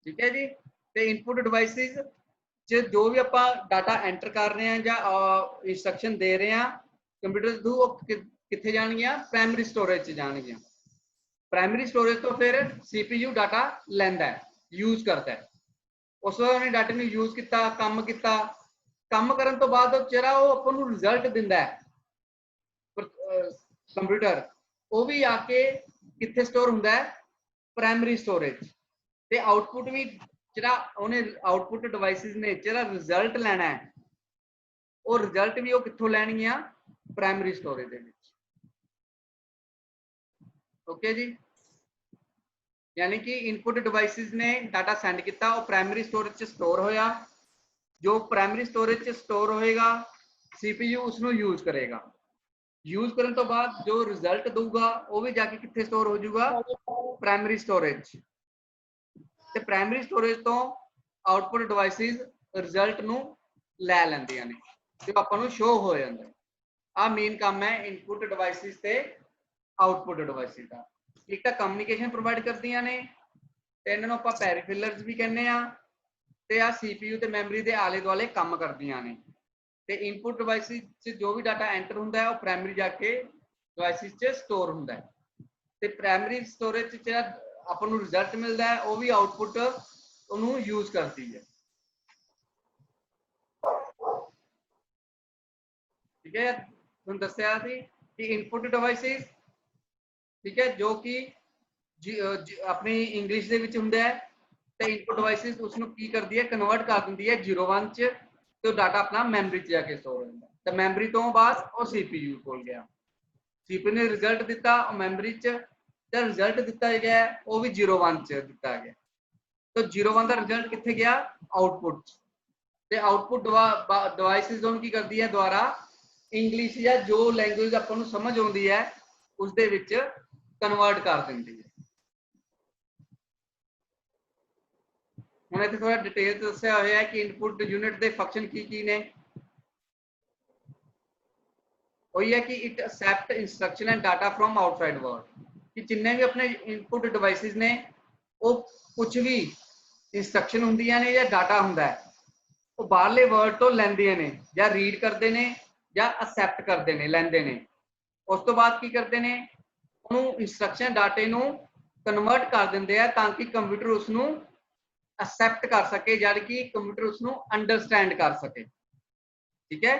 ठीक है जी। तो इनपुट डिवाइसिस जो भी आप डाटा एंटर कर रहे हैं या इंस्ट्रक्शन दे रहे हैं कंप्यूटर के थ्रू, कितने जाएंगियां? प्राइमरी स्टोरेज जाएंगियां। प्राइमरी स्टोरेज तो फिर CPU डाटा लैंदा है, यूज करता है। उस उन्हें डाटे में यूज किया, काम किया, काम करने तो बाद ਜਿਹੜਾ ਉਹ ਆਪਾਂ ਨੂੰ ਰਿਜ਼ਲਟ ਦਿੰਦਾ ਹੈ ਕੰਪਿਊਟਰ, ਉਹ ਵੀ ਆ ਕੇ ਕਿੱਥੇ ਸਟੋਰ ਹੁੰਦਾ ਹੈ? Primary storage. ਤੇ ਆਊਟਪੁੱਟ ਵੀ ਜਿਹੜਾ ਉਹਨੇ ਆਊਟਪੁੱਟ ਡਿਵਾਈਸਿਸ ਨੇ ਜਿਹੜਾ ਰਿਜ਼ਲਟ ਲੈਣਾ ਹੈ, ਉਹ ਰਿਜ਼ਲਟ ਵੀ ਉਹ ਕਿੱਥੋਂ ਲੈਣਗੀਆਂ? ਪ੍ਰਾਇਮਰੀ ਸਟੋਰੇਜ ਦੇ ਵਿੱਚ। ओके जी, यानी कि इनपुट डिवाइसेस ने डाटा सेंड किया, वो प्राइमरी स्टोरेज स्टोर होया। जो प्राइमरी स्टोरेज स्टोर होएगा CPU उसनों यूज करेगा। यूज करने तो बाद जो रिजल्ट दूगा वो भी जाके कितने स्टोर हो जाऊगा? Primary storage. ते प्राइमरी स्टोरेज तो आउटपुट डिवाइसेस रिजल्ट नू लै लैंदियां ने, जो आपां नू शो हो जांदा है। आ मेन काम है इनपुट डिवाइसेस ते आउटपुट डिवाइसेस का। एक तो कम्युनिकेशन प्रोवाइड करदियां ने, ते इन्हां नूं आपां पेरीफिलर्स भी कहने आ, ते आ CPU ते मैमरी दे आले दुआले काम करदियां ने। ते इनपुट डिवाइसेस च जो भी डाटा एंटर हुंदा है वो प्राइमरी जाके डिवाइसेस च स्टोर हुंदा है। ते प्राइमरी स्टोरेज च जिहड़ा आपां नूं रिजल्ट मिलदा है वो भी आउटपुट ओनू यूज करदी है। ठीक है, तुहानूं दस्सिया सी कि इनपुट डिवाइसेस, ठीक है, जो कि अपनी इंग्लिश ਦੇ ਵਿੱਚ ਹੁੰਦਾ ਹੈ, ਤੇ ਇਨਪੁਟ ਡਿਵਾਈਸਿਸ ਉਸ ਨੂੰ ਕੀ ਕਰਦੀ ਹੈ? ਕਨਵਰਟ ਕਰ ਦਿੰਦੀ ਹੈ 01 ਚ, ਤੇ ਡਾਟਾ ਆਪਣਾ ਮੈਮਰੀ 'ਚ ਜਾ ਕੇ ਸਟੋਰ ਹੋ ਜਾਂਦਾ। ਤੇ ਮੈਮਰੀ ਤੋਂ ਬਾਅਦ ਉਹ CPU ਕੋਲ ਗਿਆ, CPU ਨੇ ਰਿਜ਼ਲਟ ਦਿੱਤਾ ਉਹ ਮੈਮਰੀ 'ਚ, ਤੇ ਰਿਜ਼ਲਟ ਦਿੱਤਾ ਗਿਆ ਉਹ ਵੀ 01 ਚ ਦਿੱਤਾ ਗਿਆ। तो 01 ਦਾ ਰਿਜ਼ਲਟ ਕਿੱਥੇ ਗਿਆ? ਆਊਟਪੁੱਟ 'ਚ। ਤੇ ਆਊਟਪੁੱਟ ਡਿਵਾਈਸਿਸ ਨੂੰ ਕੀ ਕਰਦੀ ਹੈ? ਦੁਆਰਾ ਇੰਗਲਿਸ਼ ਜਾਂ ਜੋ ਲੈਂਗੁਏਜ ਆਪਾਂ ਨੂੰ ਸਮਝ ਆਉਂਦੀ ਹੈ ਉਸ ਦੇ ਵਿੱਚ ਕਨਵਰਟ ਕਰ ਦਿੰਦੀ ਹੈ। ਹੁਣ ਇੱਥੇ ਥੋੜਾ ਡਿਟੇਲ ਦੱਸਿਆ ਹੋਇਆ ਹੈ ਕਿ ਇਨਪੁਟ ਯੂਨਿਟ ਦੇ ਫੰਕਸ਼ਨ ਕੀ ਨੇ। वही है कि it accept instruction and data from outside world, कि जिन्ने भी अपने इनपुट डिवाइसेस ने वो कुछ भी इंस्ट्रक्शन होंदियां ने या डाटा हुंदा है वो बाहरले वर्ल्ड तो लैंदियां ने, या रीड करते ने या एक्सेप्ट करते ने, लैंदे ने। उस तो बाद की करते ने? उन्होंने इंस्ट्रक्शन डाटे नू कन्वर्ट कर देंदे आ ताकि कंप्यूटर उसनू एक्सेप्ट कर सके, यानी कि कंप्यूटर उसनू अंडरस्टैंड कर सके। ठीक है,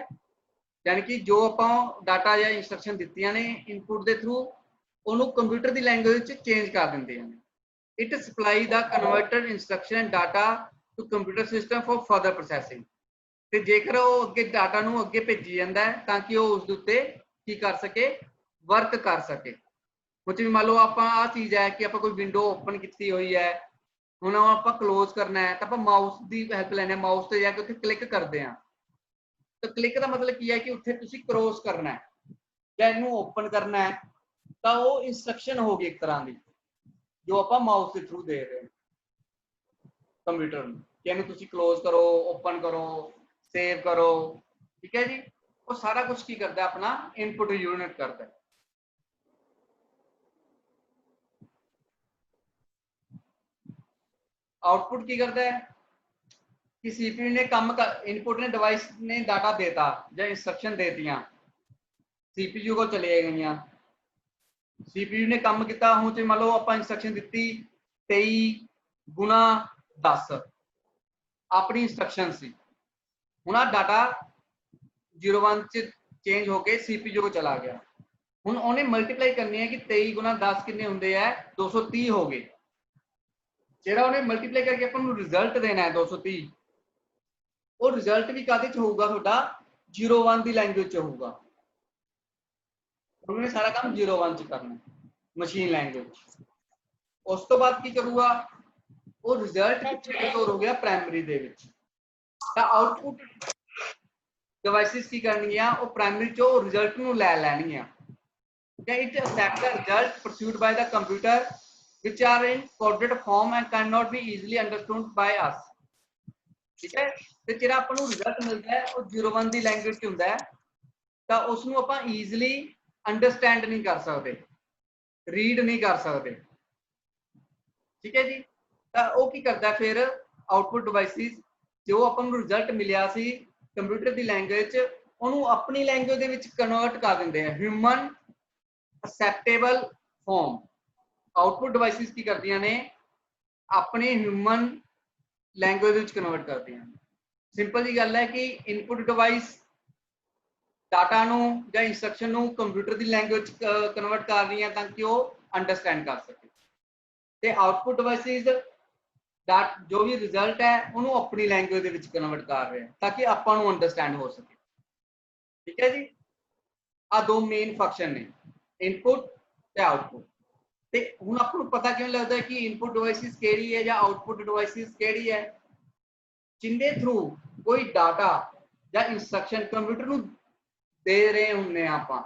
यानी कि जो आप डाटा या इंस्ट्रक्शन दित्तियां ने इनपुट के थ्रू उन्होंने कंप्यूटर की लैंग्वेज चेंज कर देंगे हैं। It supply the converted instruction and data to computer system for further processing. तो जेकर वो अगे डाटा नू अगे भेजी जाता है ताकि वो उस उत्ते की कर सके? वर्क कर सके। कुछ भी मान लो आप आ चीज़ है कि आप कोई विंडो ओपन की हुई है, हुण आप क्लोज करना है तो आप माउस की हेल्प लैने, माउस से जाके उत्थे क्लिक करते हैं। तो क्लिक का मतलब की है कि उत्थे तुसीं क्रॉस करना है या इनू ओपन करना है, तो वो इंस्ट्रक्शन होगी एक तरह की जो आप माउस के थ्रू दे रहे हैं कंप्यूटर कि इनू तुसीं क्लोज करो, ओपन करो, सेव करो। ठीक है जी, वो सारा कुछ की करता है? अपना इनपुट यूनिट करता है। आउटपुट की करता है कि CPU ने काम का, इनपुट ने डिवाइस ने डाटा देता या इंस्ट्रक्शन दे दियां, CPU को चले गई, CPU ने काम किया। हूँ मान लो आप इंस्ट्रक्शन दी 23 गुणा 10 अपनी इंस्ट्रक्शन सी, हुण डाटा 01 च चेंज होके CPU को चला गया। हुण उन्हें मल्टीप्लाई करनी है कि 23 गुणा 10 कितने होंगे है? 230 हो गए। जो उन्हें मल्टीप्लाई करके अपन रिजल्ट देना है 230, वो रिजल्ट भी कादे च होगा? तुहाडा 01 की लैंग्वेज च होगा। उन्होंने सारा काम 01 च करना मशीन लैंग्वेज। उस तो बाद की करूँगा? वो रिजल्ट कितने स्टोर हो गया? प्राइमरी दे विच। आउटपुट डिवाइसेस की करनियां वो प्राइमरी चो रिजल्ट नू लै लैणगियां। It accept the result produced by the computer which are in coded form and cannot be easily understood by us। ठीक है, तो जिहड़ा आपां नू रिजल्ट मिलता है वो 01 की लैंग्वेज च हुंदा है, तो उसनू आपां ईजिली अंडरस्टैंड नहीं कर सकते, रीड नहीं कर सकते। ठीक है जी, ਤਾਂ ਉਹ ਕੀ ਕਰਦਾ ਫਿਰ ਆਊਟਪੁੱਟ ਡਿਵਾਈਸਿਸ ਜੋ ਆਪਾਂ ਨੂੰ ਰਿਜ਼ਲਟ ਮਿਲਿਆ ਸੀ ਕੰਪਿਊਟਰ ਦੀ ਲੈਂਗੁਏਜ 'ਚ ਉਹਨੂੰ ਆਪਣੀ ਲੈਂਗੁਏਜ ਦੇ ਵਿੱਚ ਕਨਵਰਟ ਕਰ ਦਿੰਦੇ ਆ human acceptable form. Output devices ਕੀ ਕਰਦੀਆਂ ਨੇ ਆਪਣੇ ਹਿਊਮਨ ਲੈਂਗੁਏਜ ਵਿੱਚ ਕਨਵਰਟ ਕਰਦੀਆਂ ਨੇ। ਸਿੰਪਲ ਜੀ ਗੱਲ ਹੈ ਕਿ ਇਨਪੁੱਟ ਡਿਵਾਈਸ ਡਾਟਾ ਨੂੰ ਜਾਂ ਇੰਸਟਰਕਸ਼ਨ ਨੂੰ ਕੰਪਿਊਟਰ ਦੀ ਲੈਂਗੁਏਜ ਕਨਵਰਟ ਕਰ ਰਹੀਆਂ ਤਾਂ ਕਿ ਉਹ ਅੰਡਰਸਟੈਂਡ ਕਰ ਸਕੇ ਤੇ ਆਊਟਪੁੱਟ ਡਿਵਾਈਸਿਸ ਜੋ ਵੀ ਰਿਜ਼ਲਟ ਹੈ ਉਹਨੂੰ ਆਪਣੀ ਲੈਂਗੁਏਜ ਦੇ ਵਿੱਚ ਕਨਵਰਟ ਕਰ ਰਹੇ ਤਾਂ ਕਿ ਆਪਾਂ ਨੂੰ ਅੰਡਰਸਟੈਂਡ ਹੋ ਸਕੇ। ਠੀਕ ਹੈ ਜੀ, ਆ ਦੋ ਮੇਨ ਫੰਕਸ਼ਨ ਨੇ ਇਨਪੁੱਟ ਤੇ ਆਊਟਪੁੱਟ। ਤੇ ਹੁਣ ਆਪਾਂ ਨੂੰ ਪਤਾ ਕਿਉਂ ਲੱਗਦਾ ਕਿ ਇਨਪੁੱਟ ਡਿਵਾਈਸਿਸ ਕਿਹੜੀ ਹੈ ਜਾਂ ਆਊਟਪੁੱਟ ਡਿਵਾਈਸਿਸ ਕਿਹੜੀ ਹੈ, ਜਿੰਦੇ ਥਰੂ ਕੋਈ ਡਾਟਾ ਜਾਂ ਇੰਸਟਰਕਸ਼ਨ ਕੰਪਿਊਟਰ ਨੂੰ ਦੇ ਰਹੇ ਹੁੰਦੇ ਆ ਆਪਾਂ,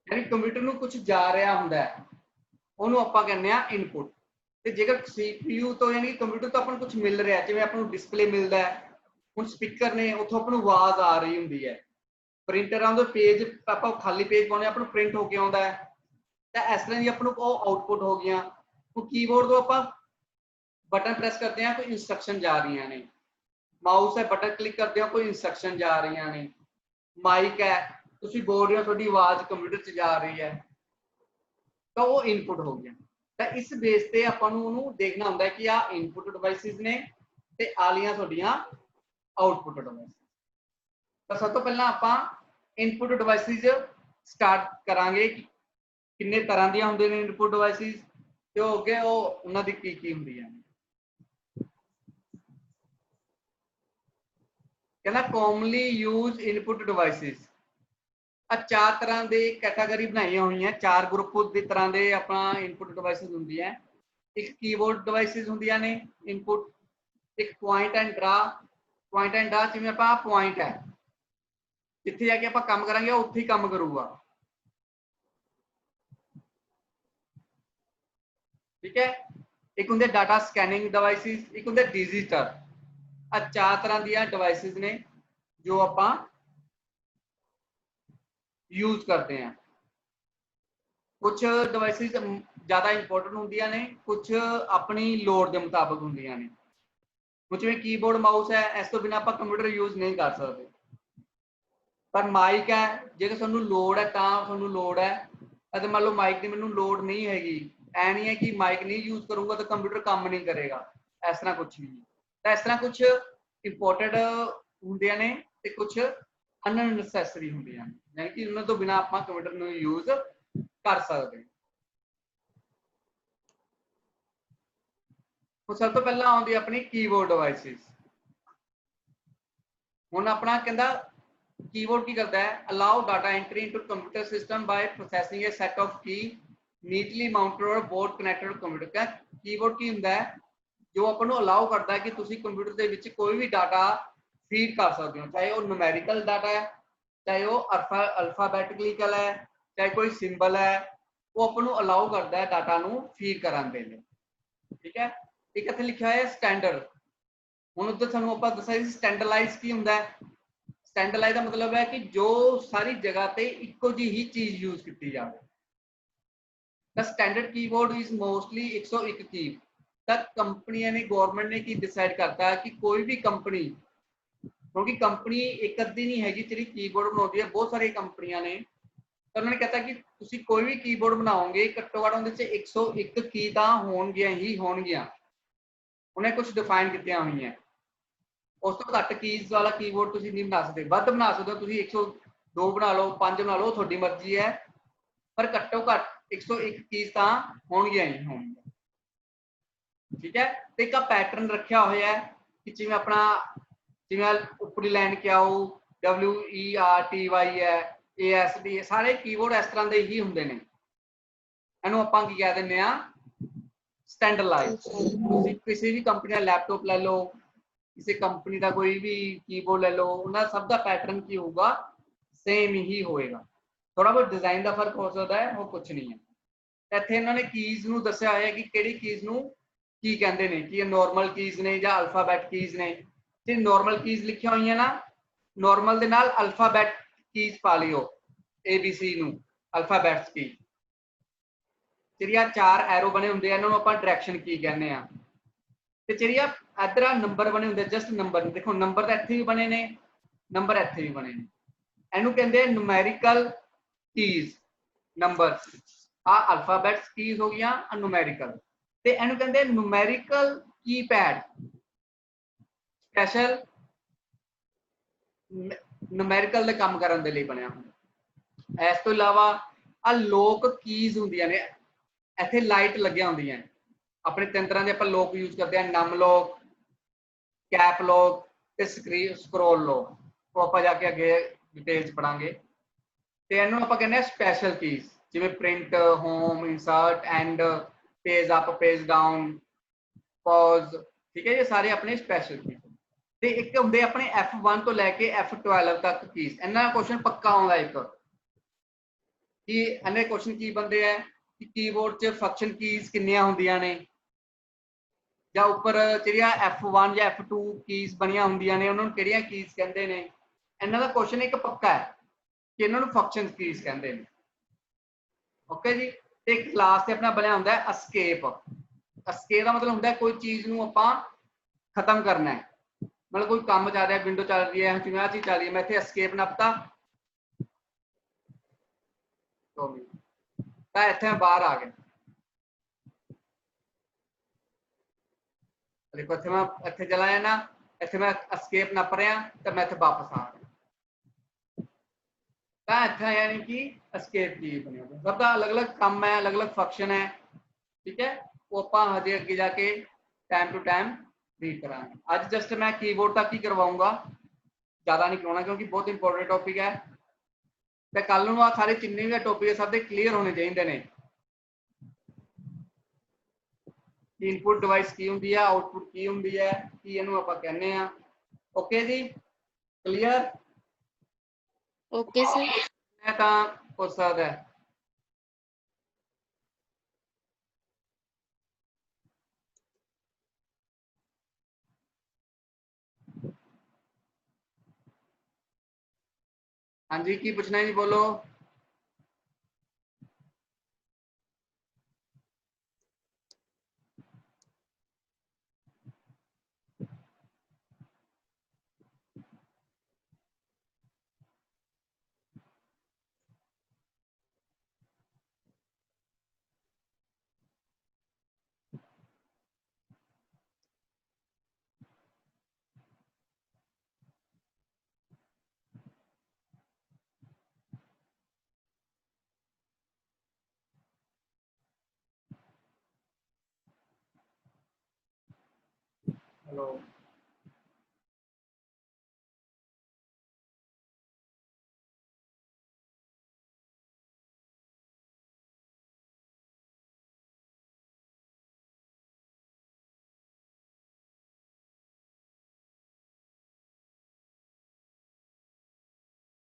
ਯਾਨੀ ਕੰਪਿਊਟਰ ਨੂੰ ਕੁਝ ਜਾ ਰਿਹਾ ਹੁੰਦਾ ਉਹਨੂੰ ਆਪਾਂ ਕਹਿੰਦੇ ਆ ਇਨਪੁੱਟ। ਤੇ ਜੇਕਰ CPU ਤੋਂ ਯਾਨੀ ਕੰਪਿਊਟਰ ਤੋਂ ਆਪਾਂ ਨੂੰ ਕੁਝ ਮਿਲ ਰਿਹਾ, ਜਿਵੇਂ ਆਪਾਂ ਨੂੰ ਡਿਸਪਲੇ ਮਿਲਦਾ ਹੈ, ਹੁਣ ਸਪੀਕਰ ਨੇ ਉੱਥੋਂ ਆਪਾਂ ਨੂੰ ਆਵਾਜ਼ ਆ ਰਹੀ ਹੁੰਦੀ ਹੈ, ਪ੍ਰਿੰਟਰਾਂ ਦੇ ਪੇਜ ਆਪਾਂ ਖਾਲੀ ਪੇਜ ਪਾਉਣੇ ਆਪਾਂ ਨੂੰ ਪ੍ਰਿੰਟ ਹੋ ਕੇ ਆਉਂਦਾ ਹੈ, ਤਾਂ ਇਸ ਤਰ੍ਹਾਂ ਦੀ ਆਪਾਂ ਨੂੰ ਉਹ ਆਊਟਪੁੱਟ ਹੋ ਗਈਆਂ। ਹੁਣ ਕੀਬੋਰਡ ਤੋਂ ਆਪਾਂ ਬਟਨ ਪ੍ਰੈਸ ਕਰਦੇ ਹਾਂ ਕੋਈ ਇੰਸਟਰਕਸ਼ਨ ਜਾ ਰਹੀਆਂ ਨੇ, ਮਾਊਸ ਹੈ ਬਟਨ ਕਲਿੱਕ ਕਰਦੇ ਹੋ ਕੋਈ ਇੰਸਟਰਕਸ਼ਨ ਜਾ ਰਹੀਆਂ ਨੇ, ਮਾਈਕ ਹੈ ਤੁਸੀਂ ਬੋਲ ਰਹੇ ਹੋ ਤੁਹਾਡੀ ਆਵਾਜ਼ ਕੰਪਿਊਟਰ 'ਚ ਜਾ ਰਹੀ ਹੈ, ਤਾਂ ਉਹ ਇਨਪੁੱਟ ਹੋ ਗਿਆ। ਤਾਂ ਇਸ ਬੇਸ ਤੇ ਆਪਾਂ ਨੂੰ ਉਹਨੂੰ ਦੇਖਣਾ ਹੁੰਦਾ ਕਿ ਆ ਇਨਪੁੱਟ ਡਿਵਾਈਸਿਸ ਨੇ ਤੇ ਆਲੀਆਂ ਤੁਹਾਡੀਆਂ ਆਊਟਪੁੱਟ ਡਿਵਾਈਸਿਸ। ਤਾਂ ਸਭ ਤੋਂ ਪਹਿਲਾਂ ਆਪਾਂ ਇਨਪੁੱਟ ਡਿਵਾਈਸਿਸ ਸਟਾਰਟ ਕਰਾਂਗੇ, ਕਿੰਨੇ ਤਰ੍ਹਾਂ ਦੀਆਂ ਹੁੰਦੀਆਂ ਨੇ ਇਨਪੁੱਟ ਡਿਵਾਈਸਿਸ ਤੇ ਉਹ ਅੱਗੇ ਉਹ ਉਹਨਾਂ ਦੀ ਕੀ ਹੁੰਦੀਆਂ ਨੇ। ਕਹਿੰਦਾ commonly used input devices, ਆ ਚਾਰ ਤਰ੍ਹਾਂ ਦੇ ਕੈਟਾਗਰੀ ਬਣਾਈਆਂ ਹੋਈਆਂ, ਚਾਰ ਗਰੁੱਪ ਦੀ ਤਰ੍ਹਾਂ ਦੇ ਆਪਣਾ ਇਨਪੁੱਟ ਡਿਵਾਈਸਿਸ ਹੁੰਦੀਆਂ। ਇੱਕ ਕੀਬੋਰਡ ਡਿਵਾਈਸਿਸ ਹੁੰਦੀਆਂ ਨੇ ਇਨਪੁੱਟ, ਇੱਕ ਪੁਆਇੰਟ ਐਂਡ ਡਰਾ ਜਿਵੇਂ ਆਪਾਂ ਪੁਆਇੰਟ ਹੈ ਜਿੱਥੇ ਜਾ ਕੇ ਆਪਾਂ ਕੰਮ ਕਰਾਂਗੇ ਉੱਥੇ ਹੀ ਕੰਮ ਕਰੂਗਾ। ਠੀਕ ਹੈ, ਇੱਕ ਹੁੰਦੇ ਡਾਟਾ ਸਕੈਨਿੰਗ ਡਿਵਾਈਸਿਸ, ਇੱਕ ਹੁੰਦੇ ਡਿਜੀਟਲ। ਆ ਚਾਰ ਤਰ੍ਹਾਂ ਦੀਆਂ ਡਿਵਾਈਸਿਸ ਨੇ ਜੋ ਆਪਾਂ यूज करते हैं। कुछ डिवाइसिस ज़्यादा इंपोर्टेंट होंदियां ने, कुछ अपनी लोड़ के मुताबिक होंदियां ने। कुछ में कीबोर्ड माउस है, इस तो बिना आप कंप्यूटर यूज नहीं कर सकते, पर माइक है जेकर सानू लोड़ है तो सानू लोड़ है, अगर मान लो माइक की मैनू लोड़ नहीं हैगी, ऐ नहीं है कि माइक नहीं यूज करूँगा तो कंप्यूटर काम नहीं करेगा, इस तरह कुछ भी। तो इस तरह कुछ इंपोर्टेंट होंदियां ने ते कुछ अननैसेसरी होंदियां ने, यानी कि उन्होंने तो बिना आप कंप्यूटर में यूज कर सकते। तो सब तो पहला आउंदी अपनी कीबोर्ड डिवाइसिस। हुण अपना कहंदा कीबोर्ड की करता है, allow data entry into computer system by processing A set of की नीटली माउंटेड और बोर्ड कनेक्टेड कंप्यूटर। क्या कीबोर्ड की हुंदा है जो अपन को अलाउ करता है कि तुसी कंप्यूटर के विच कोई भी डाटा फीड कर सकते हो, चाहे वो न्यूमेरिकल डाटा है, चाहे वो अल्फाबेटिकल है, चाहे कोई सिंबल है, वो अपन को अलाउ करता है डाटा नू फीड करन दे लई। ठीक है, एक इत्थे लिखा है स्टैंडर्ड। हुण उधर सानू आपां दस्सिया सी स्टैंडर्डाइज की हुंदा है। स्टैंडर्डाइज का मतलब है कि जो सारी जगह ते इक्को जी ही चीज यूज की जाए। The standard keyboard is mostly 101 की। तक कंपनियां ने, गवर्नमेंट ने की डिसाइड करता है कि कोई भी कंपनी, क्योंकि कंपनी एक अद्धी नहीं हैगी जिहड़ी कीबोर्ड बनाउंदी है, बहुत सारी कंपनियां ने, तो उन्होंने कहता कि तुसी कोई भी कीबोर्ड बनाओगे घट्टो घट्ट उहदे च 101 की तां होणगियां ही होणगियां। उन्हें कुछ डिफाइन कीतियां होईयां। उस तो घट कीज वाला कीबोर्ड तुसी नहीं बना सकते, वध बना सकते हो, तुसी 102 बना लो, 5 बना लो, तुहाडी मर्जी है, पर घट्टो घट 101 कीज तां होणगियां ही होणगियां। ठीक है, तो एक पैटर्न रखा होया है कि जिवें अपना जिवें उपरी लाइन क्या हो WERTY है, ASD, सारे कीबोर्ड इस तरह के ही होंगे ने। इहनूं आपां की कह दिंदे आ स्टैंडर्डाइज। किसी भी कंपनी का लैपटॉप ले लो, किसी कंपनी का कोई भी कीबोर्ड ले लो, उन्होंने सब का पैटर्न की होगा सेम ही होएगा, थोड़ा बहुत डिजाइन का फर्क हो सकता है, वो कुछ नहीं है। इत्थे इन्होंने कीज नूं दस्सिया होया कि किहड़ी कीज नूं की कहंदे ने, कि नॉर्मल कीज ने या अल्फाबैट कीज ने। जे नॉर्मल कीज लिखिया होईयां ना, नॉर्मल दे नाल अल्फाबैट कीज पा लियो, ABC नूं अल्फाबैट्स की। ਜਿਹੜੀਆਂ 4 ਐਰੋ बने ਹੁੰਦੇ ਆ ਇਹਨਾਂ ਨੂੰ ਆਪਾਂ डायरेक्शन की कहने आ। ਤੇ ਜਿਹੜੀ ਆ ਇੱਧਰ ਆ ਨੰਬਰ ਬਣੇ ਹੁੰਦੇ ਜਸਟ ਨੰਬਰ, ਦੇਖੋ ਨੰਬਰ ਤਾਂ ਇੱਥੇ ਵੀ ਬਣੇ ਨੇ, ਨੰਬਰ ਇੱਥੇ ਵੀ ਬਣੇ ਨੇ, ਇਹਨੂੰ ਕਹਿੰਦੇ ਆ numerical keys ਨੰਬਰ, ਆ ਅਲਫਾਬੈਟਸ ਕੀਜ਼ ਹੋ ਗਈਆਂ numerical, ਤੇ ਇਹਨੂੰ ਕਹਿੰਦੇ numerical keypad ਸਪੈਸ਼ਲ numerical ਦੇ ਕੰਮ ਕਰਨ ਦੇ ਲਈ ਬਣਿਆ ਹੁੰਦਾ। ਇਸ ਤੋਂ ਇਲਾਵਾ ਆ ਲੋਕ ਕੀਜ਼ ਹੁੰਦੀਆਂ ਨੇ, ਇੱਥੇ ਲਾਈਟ ਲੱਗੀਆਂ ਹੁੰਦੀਆਂ, ਆਪਣੇ ਤਿੰਨ ਤਰ੍ਹਾਂ ਦੇ ਆਪਾਂ ਲੋਕ ਯੂਜ਼ ਕਰਦੇ ਹਾਂ, ਨਮ ਲੋਕ, ਕੈਪ ਲੋਕ ਤੇ ਸਕਰੋਲ ਲੋਕ, ਉਹ ਆਪਾਂ ਜਾ ਕੇ ਅੱਗੇ ਡਿਟੇਲ ਚ ਪੜਾਂਗੇ। ਤੇ ਇਹਨੂੰ ਆਪਾਂ ਕਹਿੰਦੇ ਆ ਸਪੈਸ਼ਲ ਕੀਜ਼, ਜਿਵੇਂ print, home, insert, and, page up, page down, pause, ਠੀਕ ਹੈ, ਇਹ ਸਾਰੇ ਆਪਣੇ ਸਪੈਸ਼ਲ ਕੀਜ਼। ਤੇ ਇੱਕ ਹੁੰਦੇ ਆਪਣੇ F1 ਤੋਂ ਲੈ ਕੇ F12 ਤੱਕ ਕੀਜ਼, ਇਹਨਾਂ ਦਾ ਕੁਐਸਚਨ ਪੱਕਾ ਆਉਂਦਾ ਇੱਕ, ਕਿ ਇਹਨੇ ਕੁਐਸਚਨ ਕੀ ਬੰਦੇ ਆ ਕਿ ਕੀਬੋਰਡ 'ਚ ਫੰਕਸ਼ਨ ਕੀਜ਼ ਕਿੰਨੀਆਂ ਹੁੰਦੀਆਂ ਨੇ, ਜਾਂ ਉੱਪਰ ਜਿਹੜੀਆਂ F1 ਜਾਂ F2 ਕੀਜ਼ ਬਣੀਆਂ ਹੁੰਦੀਆਂ ਨੇ ਉਹਨਾਂ ਨੂੰ ਕਿਹੜੀਆਂ ਕੀਜ਼ ਕਹਿੰਦੇ ਨੇ। ਇਹਨਾਂ ਦਾ ਕੁਐਸਚਨ ਇੱਕ ਪੱਕਾ ਹੈ ਕਿ ਇਹਨਾਂ ਨੂੰ ਫੰਕਸ਼ਨ ਕੀਜ਼ ਕਹਿੰਦੇ ਨੇ। ਓਕੇ ਜੀ। ਤੇ ਇੱਕ ਕਲਾਸ ਤੇ ਆਪਣਾ ਬਣਿਆ ਹੁੰਦਾ ਹੈ ਐਸਕੇਪ। ਐਸਕੇਪ ਦਾ ਮਤਲਬ ਹੁੰਦਾ ਹੈ ਕੋਈ ਚੀਜ਼ ਨੂੰ ਆਪਾਂ ਖਤਮ ਕਰਨਾ ਹੈ, मतलब कोई काम चल रहा है, विंडो चल रही है, जिवें आ चीज चल रही है, मैं इत्थे एस्केप नपता तो इत्थे मैं बाहर आ गया, देखो इत्थे मैं इत्थे चला जाना, इत्थे मैं एस्केप नप रहा तो मैं इत्थे वापस आ गया, इत्थे यानी कि एस्केप की बनी होगी। सबका अलग अलग काम है, अलग अलग फंक्शन है, ठीक है, वो आपां हजे अगे जाके टाइम टू टाइम रीड करांगे। अज जस्ट मैं कीबोर्ड तक ही करवाऊंगा, ज्यादा नहीं करवाना क्योंकि बहुत इंपॉर्टेंट टॉपिक है, ਤੇ ਕੱਲ ਨੂੰ ਆ ਸਾਰੇ ਜਿੰਨੇ ਵੀ ਟੌਪਿਕ ਸਭ ਦੇ ਕਲੀਅਰ ਹੋਣੇ ਚਾਹੀਦੇ ਨੇ ਕਿ ਇਨਪੁਟ ਡਿਵਾਈਸ ਕੀ ਹੁੰਦੀ ਹੈ, ਆਊਟਪੁੱਟ ਕੀ ਹੁੰਦੀ ਹੈ, ਕੀ ਇਹਨੂੰ ਆਪਾਂ ਕਹਿੰਦੇ ਆ। ਓਕੇ ਜੀ, ਕਲੀਅਰ? Okay sir. ਮੈਂ ਤਾਂ ਪੁੱਛ ਸਕਦਾ ਹੈ। ਹਾਂਜੀ ਕੀ ਪੁੱਛਣਾ ਹੈ ਜੀ, ਬੋਲੋ। हेलो।